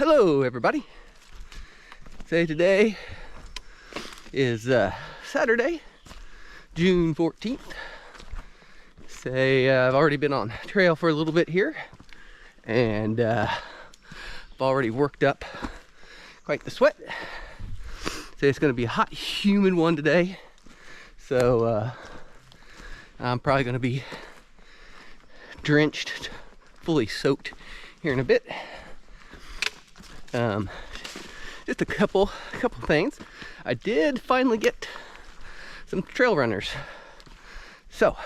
Hello everybody. Say today is Saturday, June 14th. Say I've already been on trail for a little bit here, and I've already worked up quite the sweat. Say it's going to be a hot, humid one today, so I'm probably going to be drenched, fully soaked here in a bit. Just a couple things. I did finally get some trail runners, so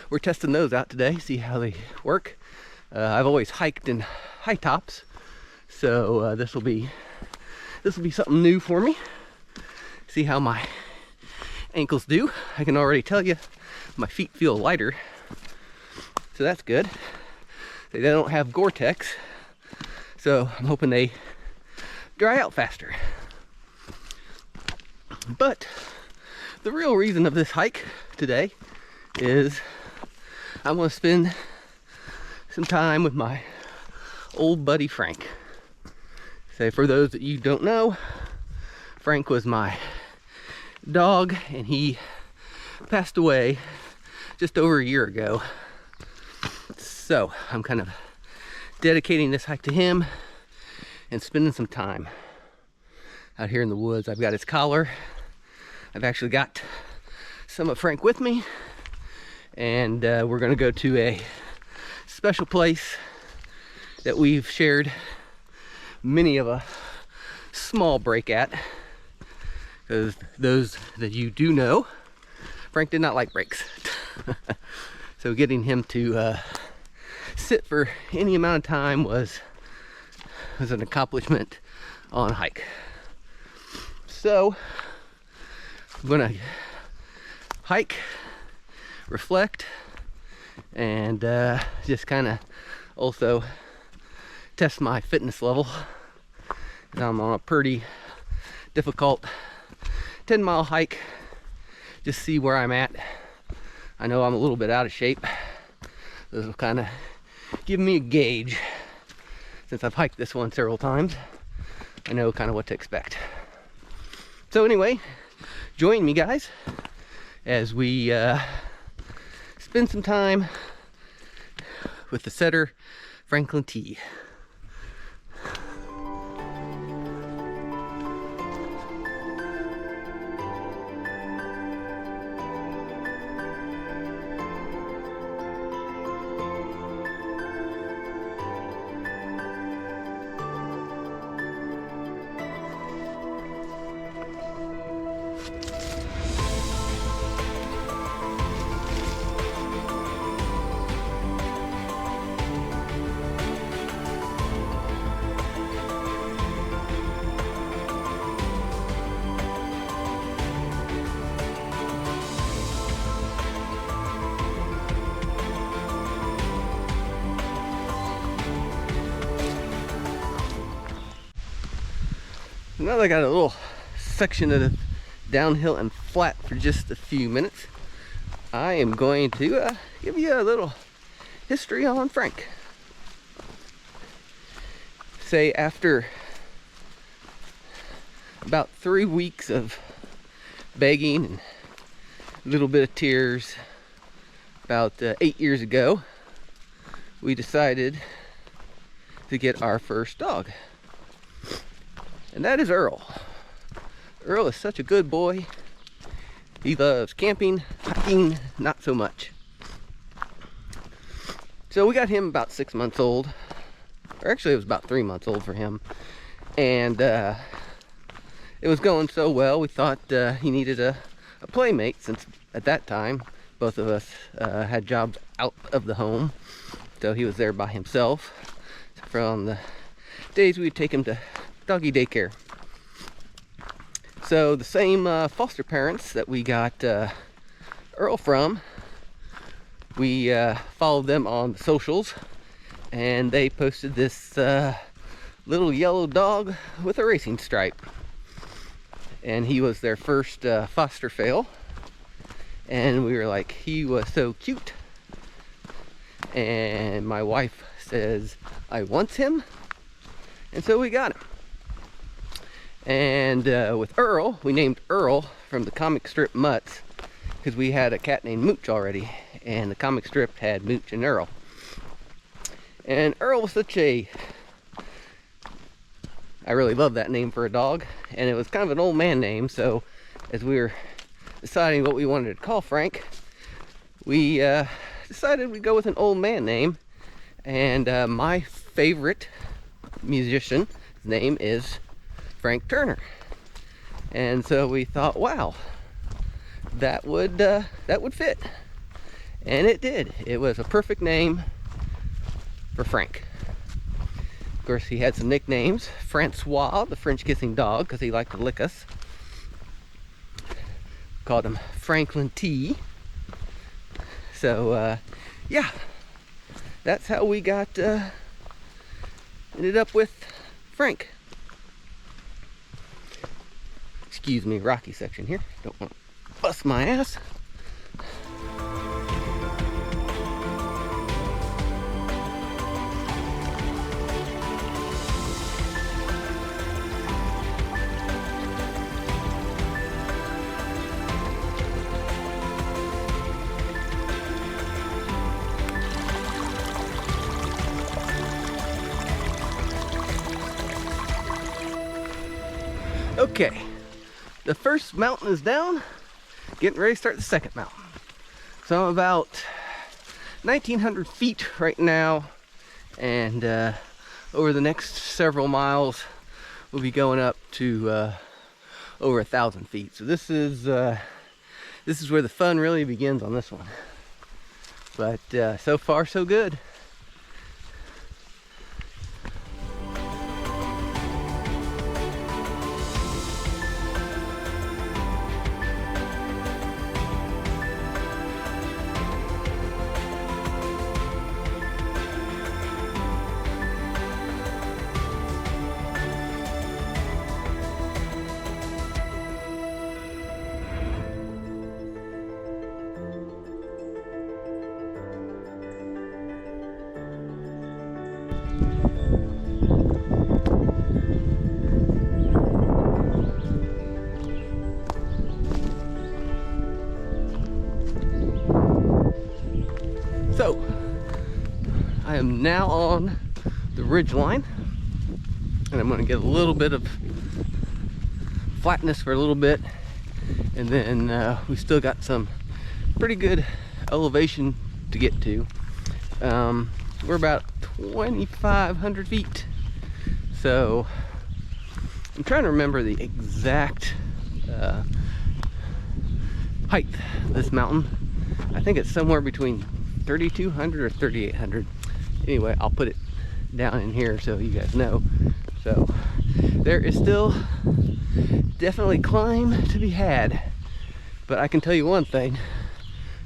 we're testing those out today, see how they work. I've always hiked in high tops, so this will be something new for me. See how my ankles do. I can already tell you my feet feel lighter, so that's good. They don't have Gore-Tex, so I'm hoping they dry out faster. But the real reason of this hike today is I want to spend some time with my old buddy Frank. So for those that you don't know, Frank was my dog, and he passed away just over a year ago. So I'm kind of dedicating this hike to him and spending some time out here in the woods. I've got his collar. I've actually got some of Frank with me, and we're going to go to a special place that we've shared many of a small break at, because those that you do know, Frank did not like breaks. So getting him to sit for any amount of time was an accomplishment on a hike. So I'm gonna hike, reflect, and just kind of also test my fitness level. I'm on a pretty difficult 10-mile hike. Just see where I'm at. I know I'm a little bit out of shape. This will kind of give me a gauge. Since I've hiked this one several times, I know kind of what to expect. So anyway, join me guys as we spend some time with the setter Franklin T. Now that I got a little section of the downhill and flat for just a few minutes, I am going to give you a little history on Frank. Say after about 3 weeks of begging and a little bit of tears, about 8 years ago, we decided to get our first dog. And that is Earl. Earl is such a good boy. He loves camping, hiking, not so much. So we got him about 6 months old. Or actually it was about 3 months old for him. And it was going so well, we thought he needed a playmate, since at that time both of us had jobs out of the home. So he was there by himself. From the days we'd take him to doggy daycare. So the same foster parents that we got Earl from, we followed them on the socials, and they posted this little yellow dog with a racing stripe. And he was their first foster fail, and we were like, he was so cute. And my wife says, I want him. And so we got him. And with Earl, we named Earl from the comic strip Mutts, because we had a cat named Mooch already, and the comic strip had Mooch and Earl. And Earl was I really love that name for a dog, and it was kind of an old man name, so as we were deciding what we wanted to call Frank, we decided we'd go with an old man name. And my favorite musician's name is Frank Turner. And so we thought, wow, that would fit. And it did. It was a perfect name for Frank. Of course, he had some nicknames. Francois, the French kissing dog, because he liked to lick us. Called him Franklin T. So, yeah, that's how we ended up with Frank. Excuse me, rocky section here. Don't want to bust my ass. Okay, the first mountain is down, getting ready to start the second mountain. So I'm about 1,900 feet right now, and over the next several miles, we'll be going up to over 1,000 feet. So this is where the fun really begins on this one. But so far so good. So, I am now on the ridge line, and I'm going to get a little bit of flatness for a little bit, and then we still got some pretty good elevation to get to. We're about 2,500 feet, so I'm trying to remember the exact height of this mountain. I think it's somewhere between 3,200 or 3,800. Anyway, I'll put it down in here so you guys know. So there is still definitely climb to be had, but I can tell you one thing: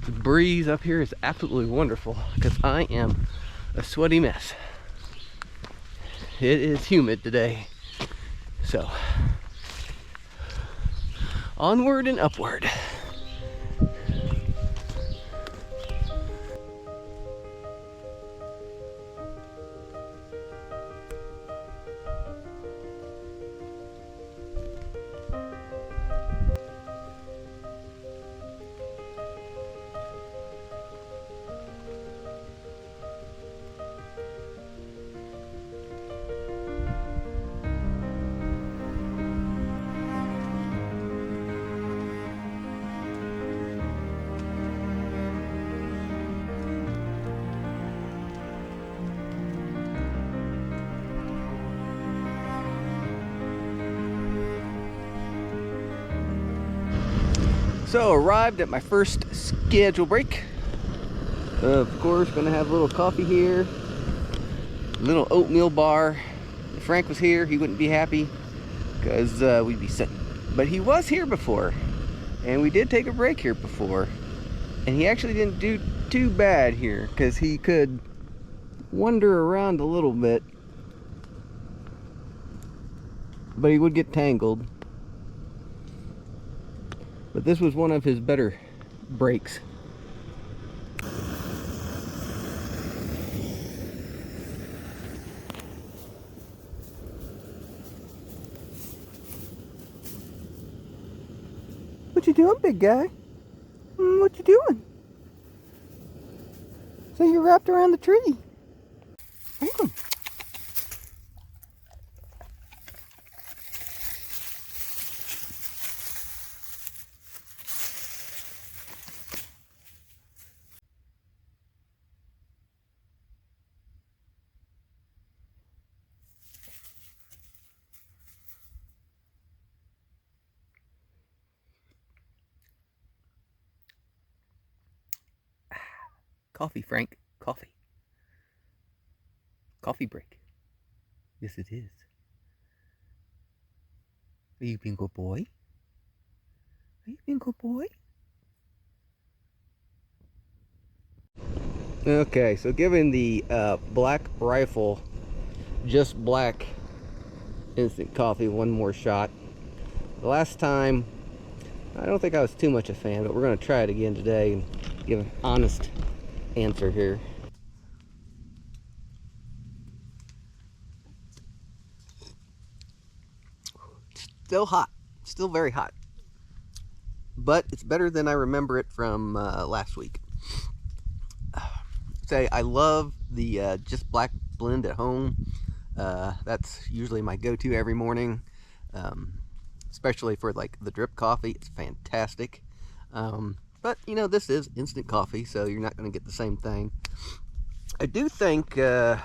the breeze up here is absolutely wonderful, because I am a sweaty mess. It is humid today, so onward and upward. So arrived at my first schedule break. Of course, gonna have a little coffee here, a little oatmeal bar. If Frank was here, he wouldn't be happy, because we'd be sitting. But he was here before, and we did take a break here before, and he actually didn't do too bad here, because he could wander around a little bit, but he would get tangled. But this was one of his better breaks. What you doing, big guy? What you doing? So you're wrapped around the tree. Franklin. Coffee, Frank. Coffee. Coffee break. Yes, it is. Are you being a good boy? Are you being a good boy? Okay, so giving the Black Rifle Just Black instant coffee one more shot. The last time, I don't think I was too much a fan, but we're going to try it again today and give an honest answer here. Still hot. Still very hot. But it's better than I remember it from last week. Say, I love the Just Black blend at home. That's usually my go-to every morning. Especially for like the drip coffee. It's fantastic. But you know, this is instant coffee, so you're not going to get the same thing. I do think the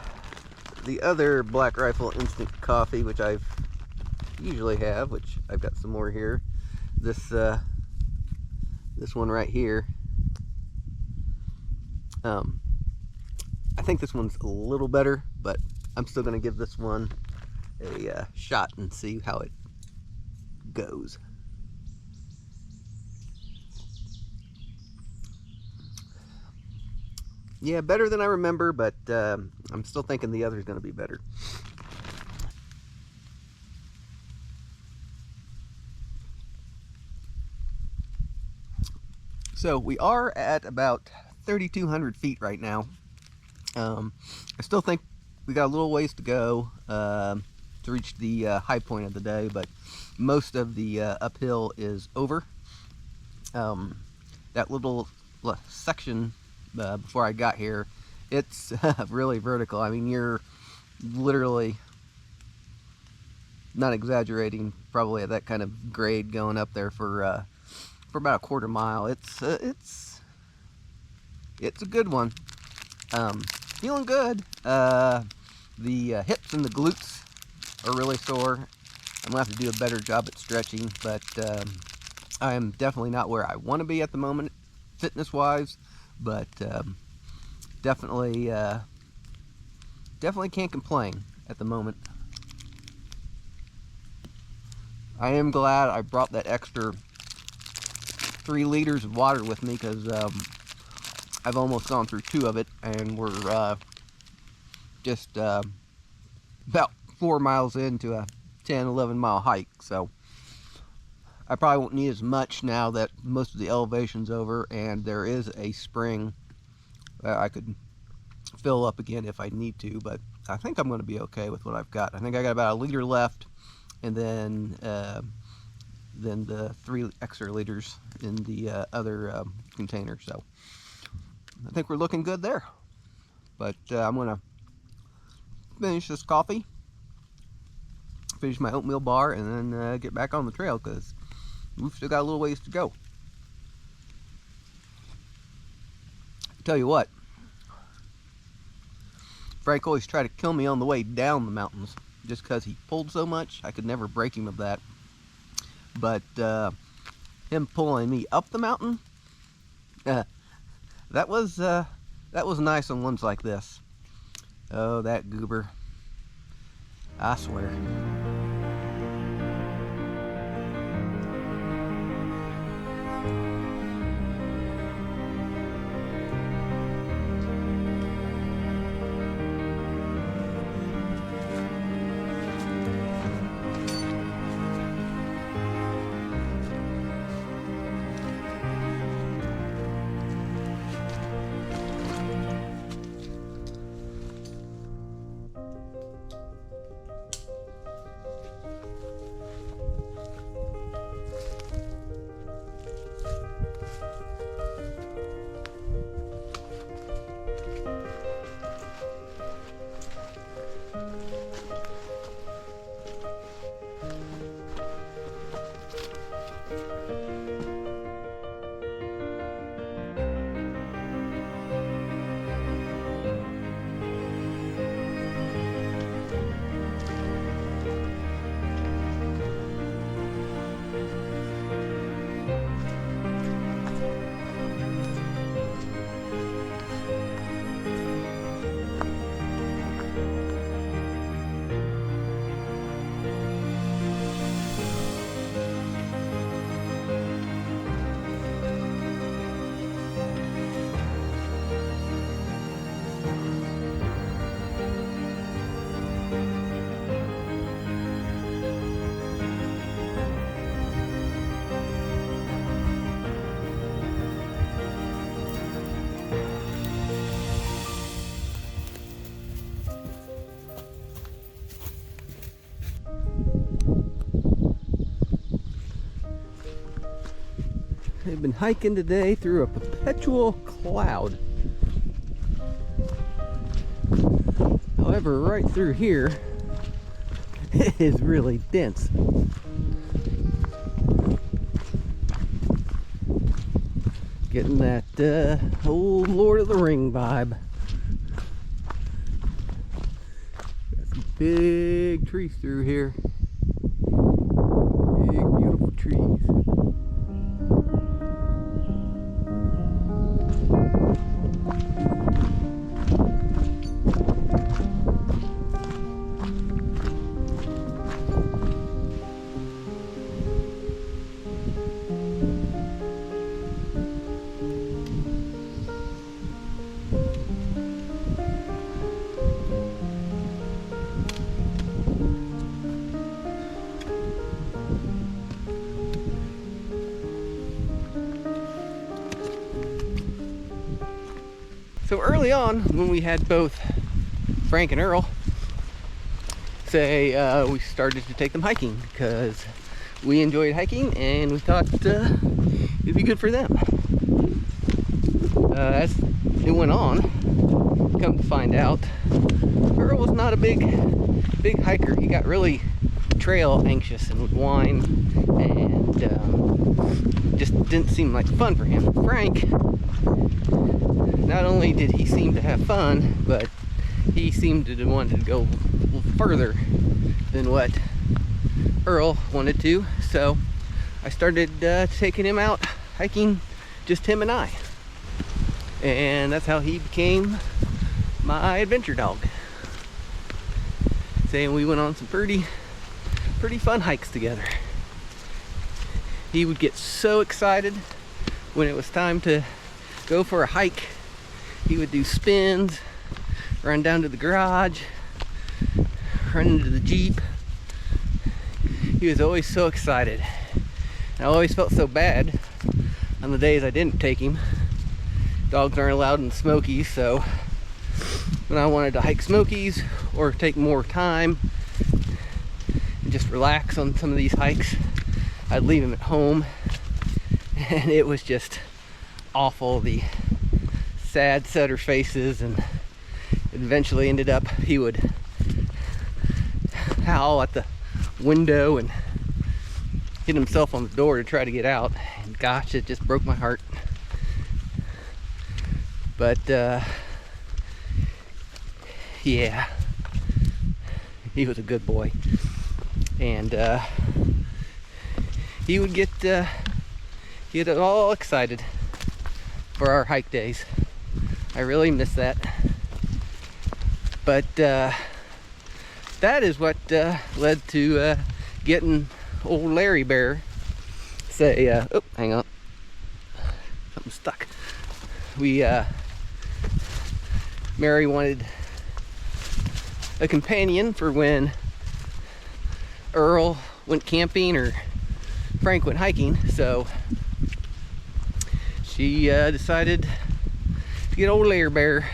other Black Rifle instant coffee, which I've usually have, which I've got some more here, this one right here, I think this one's a little better, but I'm still going to give this one a shot and see how it goes. Yeah, better than I remember, but I'm still thinking the other is going to be better. So we are at about 3,200 feet right now. I still think we got a little ways to go to reach the high point of the day, but most of the uphill is over. That little section before I got here, it's really vertical. I mean, you're literally, not exaggerating, probably at that kind of grade going up there for about a quarter mile. It's a good one. Feeling good. The hips and the glutes are really sore. I'm gonna have to do a better job at stretching, but I am definitely not where I want to be at the moment, fitness-wise. But definitely can't complain at the moment. I am glad I brought that extra 3 liters of water with me, because I've almost gone through 2 of it, and we're just about 4 miles into a 10-11 mile hike, so I probably won't need as much now that most of the elevation's over, and there is a spring that I could fill up again if I need to. But I think I'm going to be okay with what I've got. I think I got about 1 liter left, and then the 3 extra liters in the other container. So I think we're looking good there. But I'm going to finish this coffee, finish my oatmeal bar, and then get back on the trail, because we've still got a little ways to go. Tell you what, Frank always tried to kill me on the way down the mountains, just because he pulled so much. I could never break him of that. But him pulling me up the mountain, that was nice on ones like this. Oh, that goober, I swear. They've been hiking today through a perpetual cloud. However, right through here, it is really dense. Getting that old Lord of the Ring vibe. Got some big trees through here. Big, beautiful trees. So early on, when we had both Frank and Earl, we started to take them hiking because we enjoyed hiking and we thought it'd be good for them. As it went on, come to find out, Earl was not a big hiker. He got really trail anxious and would whine, and just didn't seem like fun for him. Frank, not only did he seem to have fun, but he seemed to want to go a little further than what Earl wanted to. So I started taking him out hiking, just him and I. And that's how he became my adventure dog. Saying we went on some pretty fun hikes together. He would get so excited when it was time to go for a hike. He would do spins, run down to the garage, run into the Jeep. He was always so excited. I always felt so bad on the days I didn't take him. Dogs aren't allowed in Smokies, so when I wanted to hike Smokies or take more time and just relax on some of these hikes, I'd leave him at home, and it was just awful. The sad setter faces, and eventually ended up he would howl at the window and hit himself on the door to try to get out, and gosh, it just broke my heart. But yeah, he was a good boy, and he would get all excited for our hike days. I really miss that. But that is what led to getting old Larry Bear say, oh, hang on, something stuck. Mary wanted a companion for when Earl went camping or Frank went hiking, so she decided to get old Larry Bear.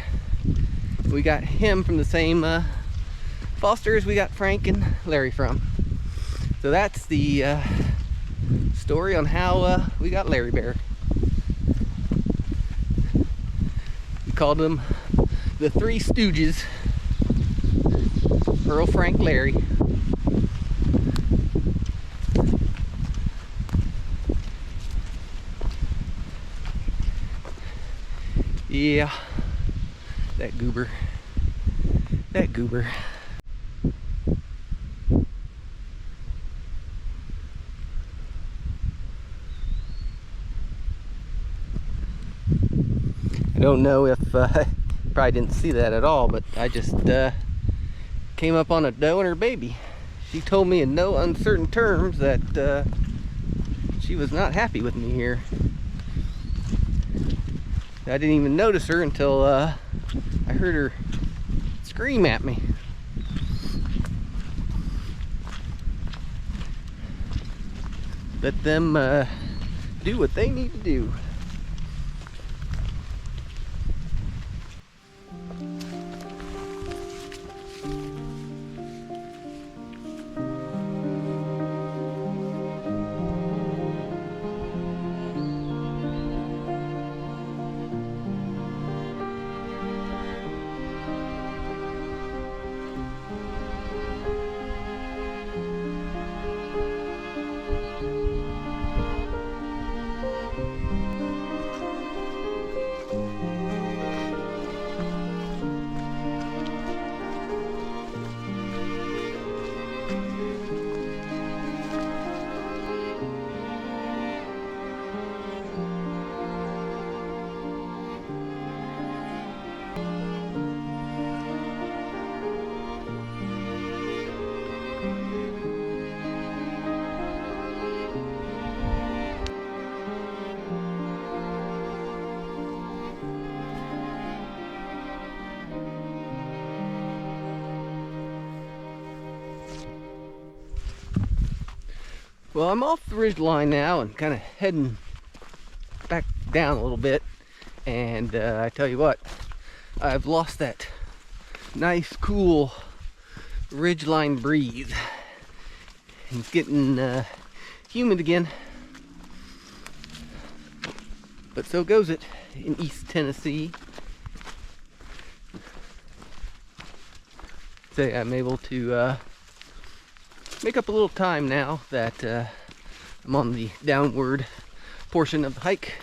We got him from the same foster as we got Frank and Larry from. So that's the story on how we got Larry Bear. We called them the Three Stooges: Earl, Frank, Larry. Yeah, that goober. That goober. I don't know if probably didn't see that at all, but I just came up on a doe and her baby. She told me in no uncertain terms that she was not happy with me here. I didn't even notice her until I heard her scream at me. Let them do what they need to do. Well, I'm off the ridge line now and kind of heading back down a little bit. And I tell you what, I've lost that nice, cool ridgeline breeze. It's getting humid again. But so goes it in East Tennessee. Say I'm able to make up a little time now that I'm on the downward portion of the hike.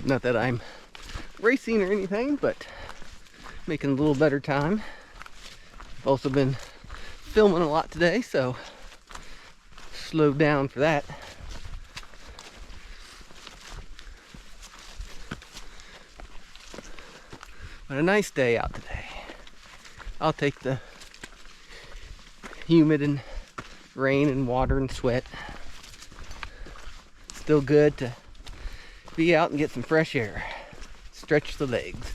Not that I'm racing or anything, but making a little better time. I've also been filming a lot today, so slowed down for that. But a nice day out today. I'll take the humid and rain and water and sweat. Still good to be out and get some fresh air. Stretch the legs.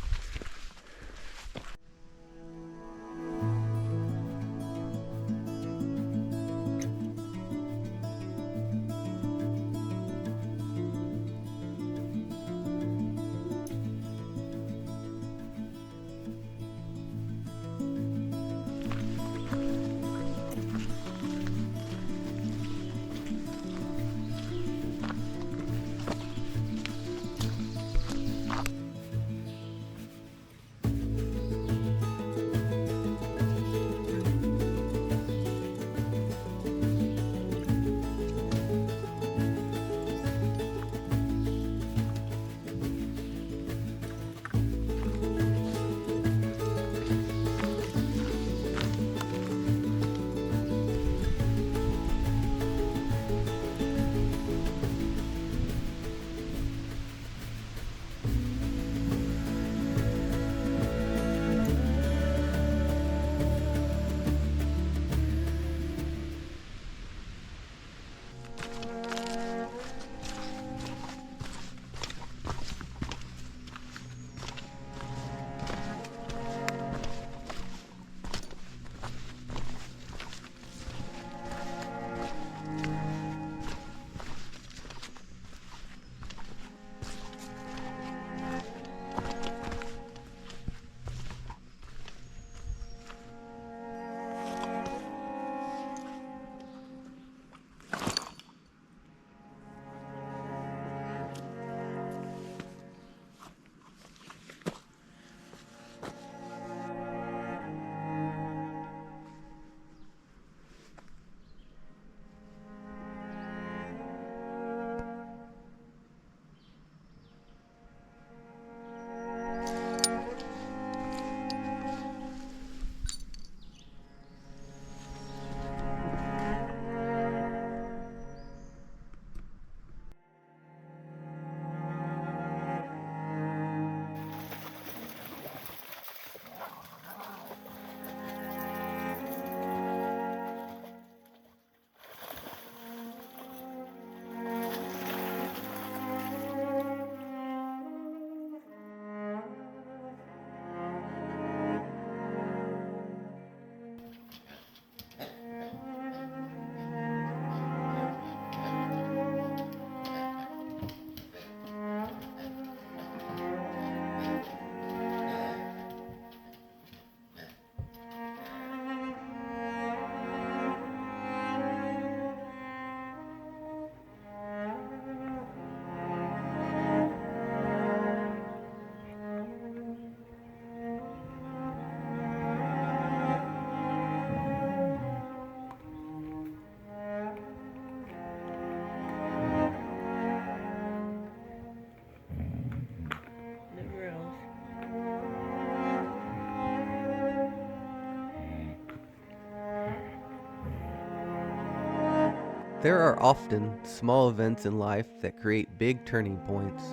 There are often small events in life that create big turning points.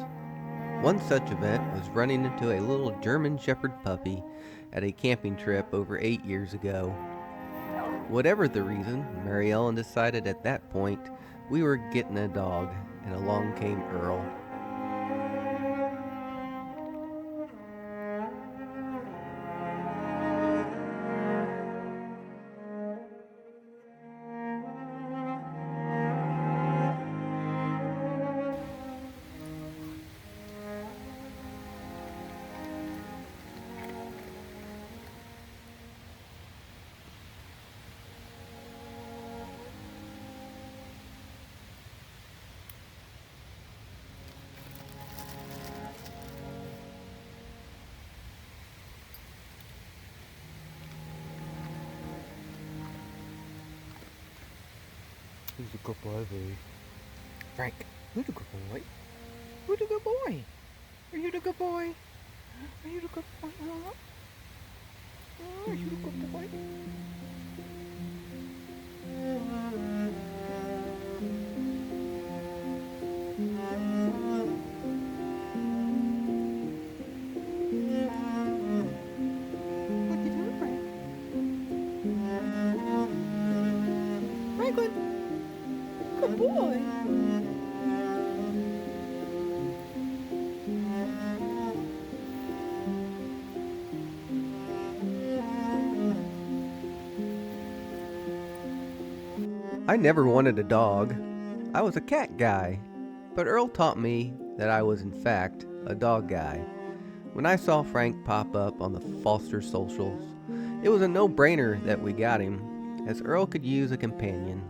One such event was running into a little German Shepherd puppy at a camping trip over 8 years ago. Whatever the reason, Mary Ellen decided at that point we were getting a dog, and along came Earl. Who's a good boy, baby? Frank, who's a good boy? Who's a good boy? Are you the good boy? Are you the good boy? Huh? Are you the good boy? What you doing, Frank? Franklin, good boy. I never wanted a dog. I was a cat guy. But Earl taught me that I was, in fact, a dog guy. When I saw Frank pop up on the Foster socials, it was a no-brainer that we got him, as Earl could use a companion.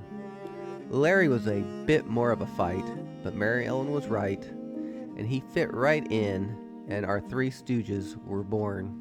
Larry was a bit more of a fight, but Mary Ellen was right, and he fit right in, and our three stooges were born.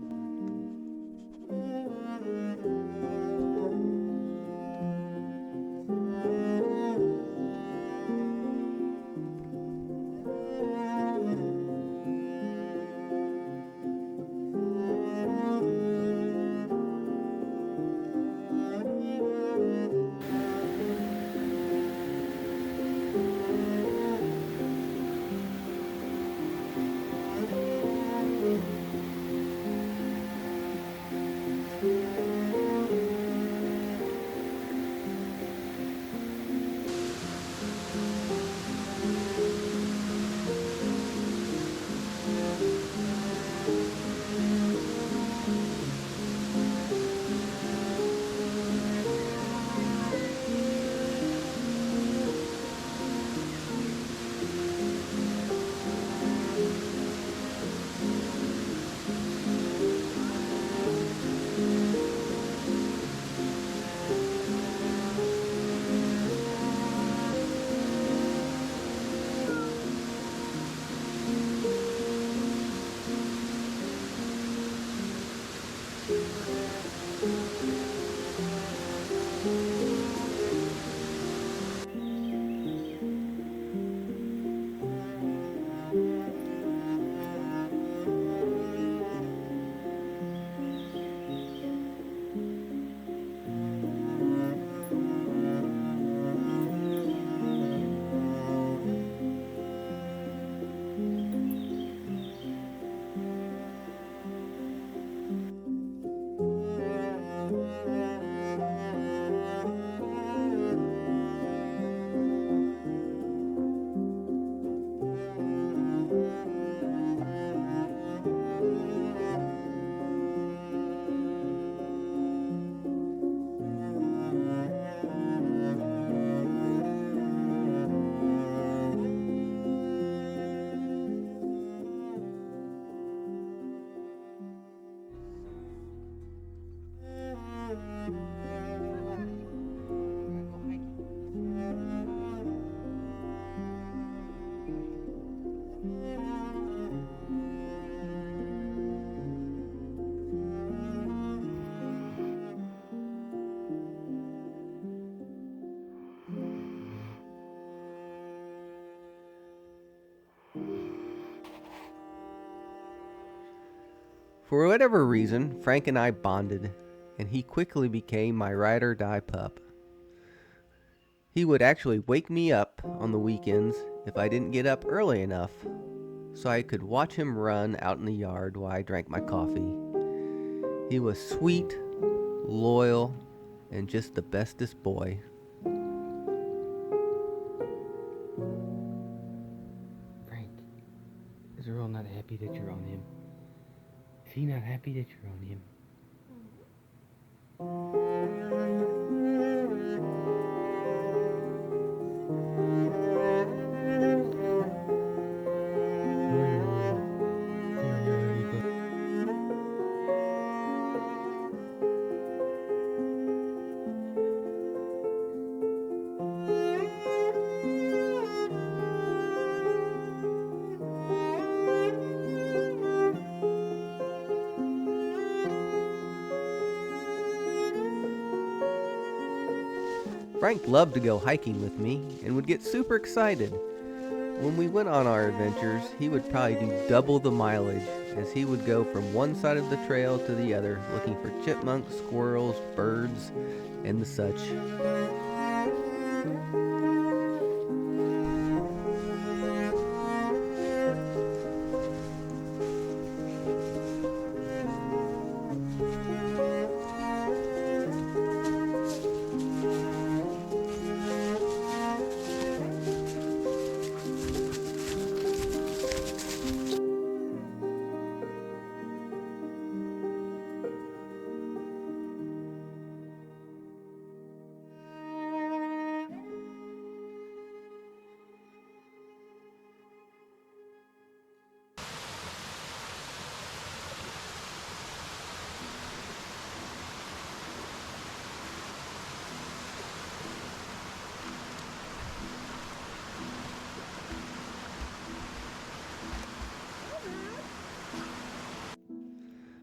For whatever reason, Frank and I bonded, and he quickly became my ride or die pup. He would actually wake me up on the weekends if I didn't get up early enough, so I could watch him run out in the yard while I drank my coffee. He was sweet, loyal, and just the bestest boy. Frank, is Earl not happy that you're on him? Is he not happy that you're on him? Frank loved to go hiking with me and would get super excited. When we went on our adventures, he would probably do double the mileage as he would go from one side of the trail to the other looking for chipmunks, squirrels, birds, and the such.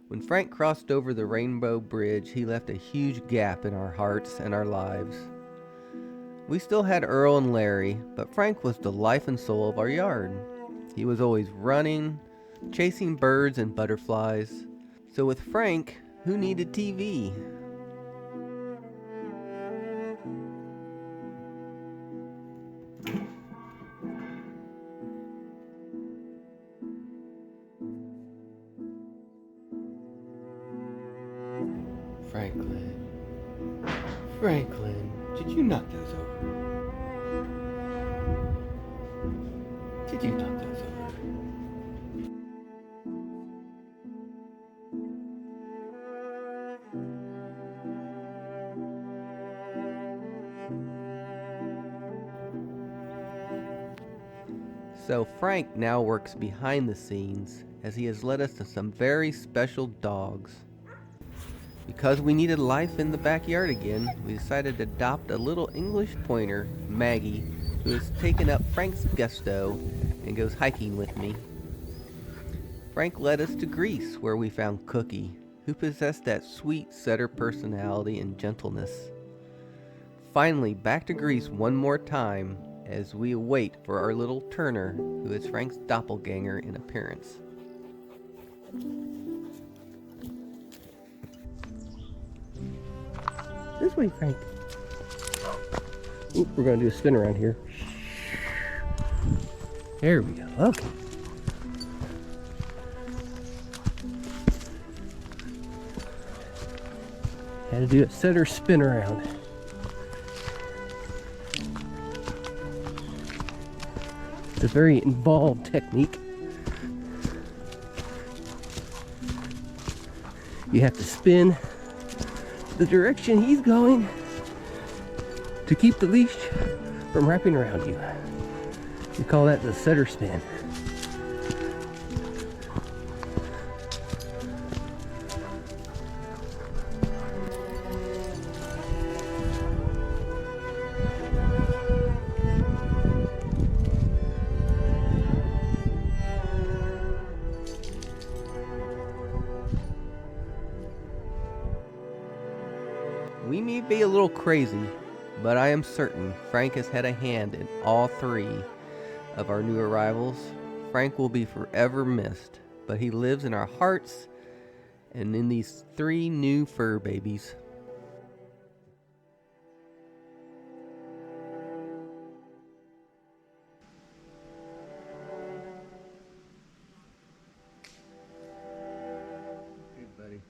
When Frank crossed over the Rainbow Bridge, he left a huge gap in our hearts and our lives. We still had Earl and Larry, but Frank was the life and soul of our yard. He was always running, chasing birds and butterflies. So with Frank, who needed TV? Franklin, did you knock those over? Did you knock those over? So Frank now works behind the scenes as he has led us to some very special dogs. Because we needed life in the backyard again, we decided to adopt a little English pointer, Maggie, who has taken up Frank's gusto and goes hiking with me. Frank led us to Greece, where we found Cookie, who possessed that sweet setter personality and gentleness. Finally, back to Greece one more time as we await for our little Turner, who is Frank's doppelganger in appearance. This way, Frank. Oop, we're going to do a spin around here. There we go. Okay. Had to do a setter spin around. It's a very involved technique. You have to spin the direction he's going to keep the leash from wrapping around you. We call that the setter spin. We may be a little crazy, but I am certain Frank has had a hand in all three of our new arrivals. Frank will be forever missed, but he lives in our hearts and in these three new fur babies. Hey, buddy.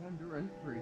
Time to run free.